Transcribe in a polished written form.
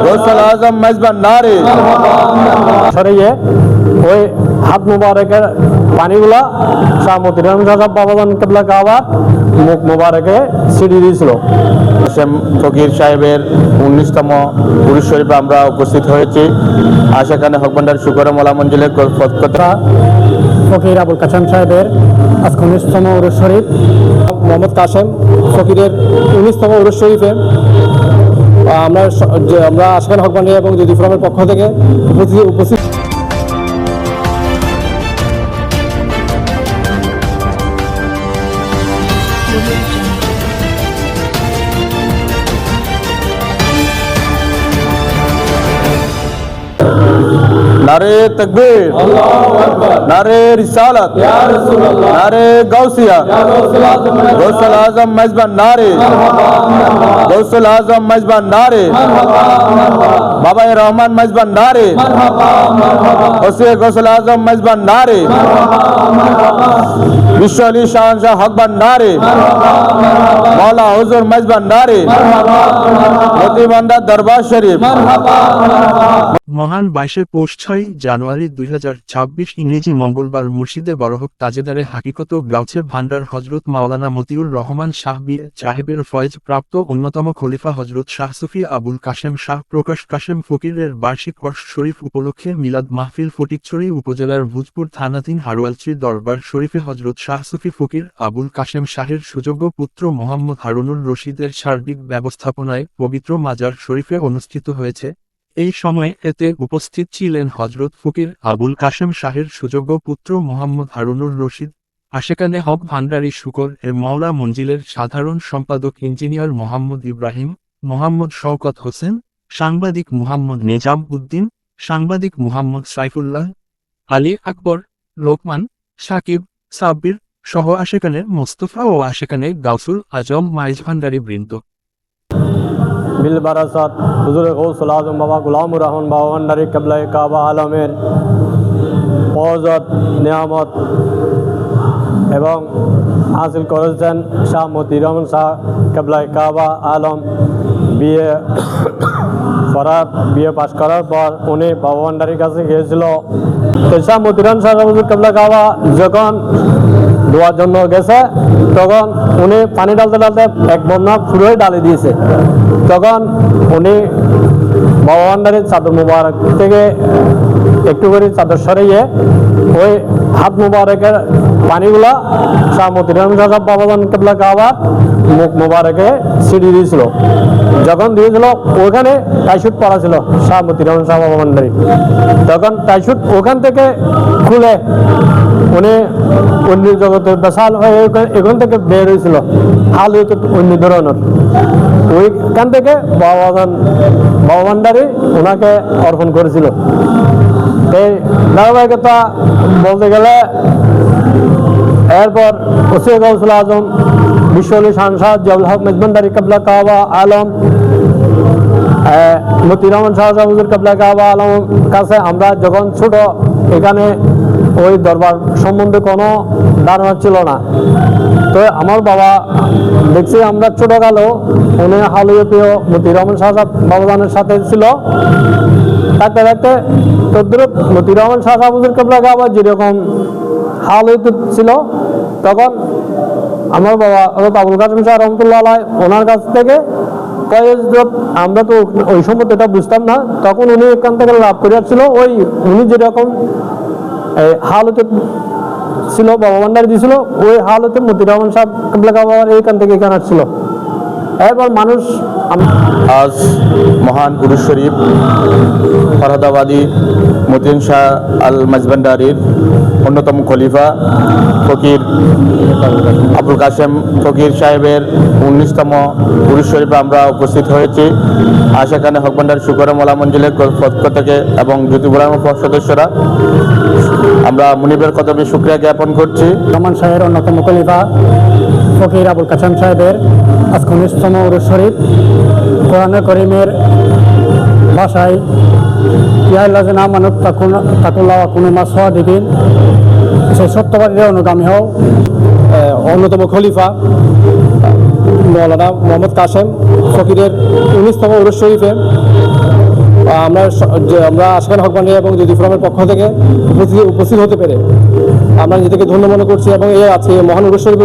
গৌসুল আজম মেজবান নারে সরিয়ে ওই হাত মুবারকের পানিগুলা শাহ মতিউর রহমান সাহেব বাবাজান কিবলা কাবা মুখ মুবারকে ছিটিয়ে দিয়েছিল। কাশেম ফকির সাহেবের 19তম উরুস শরীফে আমরা উপস্থিত হয়েছি। আর সেখানে হক ভান্ডারী শুকর মোলা মঞ্জিলের কথা ফকির আবুল কাশেম সাহেবের আজকে 19তম উরুস শরীফ। মোহাম্মদ কাশেম ফকিরের 19তম উরুস শরীফে আমরা আশকান হক ভান্ডারী এবং জ্যোতি ফোরামের পক্ষ থেকে উপস্থিত। नारे तकबीर, नारे रिसालत, नारे गौसिया, गौसुल आजम मेजबान नारे, गौसुल आजम मेजबान नारे, बाबा रहमान मेजबान नारे, गौसिया गौसुल आजम मेजबान नारे, विश्व अली शाहनशाह हकबान नारे, मौला हुजूर मेजबान नारे, मोतीबंदा दरबार शरीफ। মহান 22 পৌষ 6 জানুয়ারি 2026 ইংরেজি মঙ্গলবার মুর্শিদে বরহক তাজেদারে হাকিকত গ্লাউছে ভান্ডার হজরত মাওলানা মতিউর রহমান শাহ বীর সাহেবের ফয়েজ প্রাপ্ত অন্যতম খলিফা হজরত শাহ সুফি আবুল কাশেম শাহ প্রকাশ কাশেম ফকিরের বার্ষিক ওরস শরীফ উপলক্ষে মিলাদ মাহফিল ফটিকছড়ি উপজেলার ভূজপুর থানাধীন হারোয়ালশ্রী দরবার শরীফে হজরত শাহ সুফি ফকির আবুল কাশেম শাহের সুযোগ্য পুত্র মোহাম্মদ হারুনুর রশিদের সার্বিক ব্যবস্থাপনায় পবিত্র মাজার শরীফে অনুষ্ঠিত হয়েছে। এই সময় এতে উপস্থিত ছিলেন হজরত ফকির আবুল কাশেম শাহের সুযোগ্য পুত্র মোহাম্মদ হারুনুর রশিদ, আশেকানে হক ভান্ডারী শুকর এর মাওলা মঞ্জিলের সাধারণ সম্পাদক ইঞ্জিনিয়ার মোহাম্মদ ইব্রাহিম, মোহাম্মদ শওকত হোসেন, সাংবাদিক মোহাম্মদ নিজাম উদ্দিন, সাংবাদিক মোহাম্মদ সাইফুল্লাহ, আলী আকবর, লোকমান, সাকিব, সাব্বির সহ আশেকানের মোস্তফা ও আশেকানের গাউসুল আজম মাইজ ভান্ডারী বৃন্দ। বিল বারাসাত হুজুর গৌসুল আজম বাবা গুলামুর রহমান বাবা ভান্ডারী কিবলা কাবা আলমের ফজত নিয়ামত এবং হাসিল করেছেন শাহ মতিউর রহমান শাহ কিবলা কাবা আলম। বিয়ে পাশ করার পর উনি বাবা ভান্ডারীর কাছে গিয়েছিল। শাহ মতিউর রহমান শাহ হুজুর কিবলা কাবা যখন দোয়ার জন্য গেছে তখন উনি পানি ডালতে ডালতে এক বন্যা পুরোই ডালে দিয়েছে। তখন উনি বাবা ভান্ডারীর চাদর মুবারক থেকে একটু করে চাদর সরিয়ে ওই হাত মুবারকের পানিগুলা শাহ মতিউর রহমান সাহেব বাবাজান কিবলা কাবা মুখ মুবারকে ছিটিয়ে দিয়েছিল। যখন দিয়েছিল ওখানে টাইশুট পড়া ছিল শাহ মতিউর রহমান শাহ বাবা ভান্ডারী। তখন টাইশুট ওখান থেকে খুলে উনি অন্য জগতের বেসাল হয়ে এখান থেকে বের হয়েছিল হাল হইতো অন্য ধরনের। ওইখান থেকে বাবা ভান্ডারী ওনাকে অর্পণ করেছিল। এই ধারাবাহিকতা বলতে গেলে এরপর ওসি গৌসুল আজম বিশ্ব আলী শাহনশাহ জিয়াউল হক মেজবান্ডারী কিবলা কাবা আলম মতিউর রহমান শাহ হুজুর কিবলা কাবা আলম কাছে আমরা যখন ছোট এখানে ওই দরবার সম্বন্ধে কোনো ধারণা ছিল না। তো আমার বাবা দেখছি আমরা ছোটকালেও উনি হালুপ্রিয় মতিউর রহমান শাহ বাবাজানের সাথে ছিল। থাকতে থাকতে তদ্রুপ মতিউর রহমান শাহ হুজুর কিবলা কাবা যেরকম হাল ছিল তখন আমার বাবা আবুল কাশেম শাহ রহমতুল্লাহ আলাইহি ওনার কাছ থেকে আমরা তো ওই সময় এটা বুঝতাম না, তখন উনি এখান থেকে লাভ করে আসছিল। ওই উনি যেরকম হালতে ছিল বাবা ভান্ডারী দিয়েছিল ওই হালতে মতিউর রহমান শাহ কিবলা কাবা এইখান থেকে এখানে আসছিল। এরপর মানুষ আজ মহান উরুস শরীফ ফরহাদাবাদী মতিউর শাহ আল মেজবান্ডারীর অন্যতম খলিফা ফকির আবুল কাশেম ফকির সাহেবের 19তম উরুস শরীফে আমরা উপস্থিত হয়েছি। আর সেখানে হক ভান্ডারী শুকর মোলা মঞ্জিলের পক্ষ থেকে এবং জ্যোতি ফোরামের সদস্যরা আমরা মুনিবের কদমে শুকরিয়া জ্ঞাপন করছি। রহমান শাহের অন্যতম খলিফা ফকির আবুল কাশেম সাহেবের আজকে 19তম উরুস শরীফ কোরআনে করিমের ভাষায় ইয়াল্লাযিনা আমানু তাকুল্লাহ ওয়া কুনু মা'আস সাদিকিন, সেই সত্যবাদীদের অনুগামী হও। অন্যতম খলিফা মৌলানা মোহাম্মদ কাশেম ফকিরের 19তম উরুস শরীফে আমরা আশকান হক ভান্ডারী এবং যদি ফোরামের পক্ষ থেকে উপস্থিত হতে পেরে আমরা নিজেদেরকে ধন্য মনে করছি এবং আজকে মহান উরুস শরীফ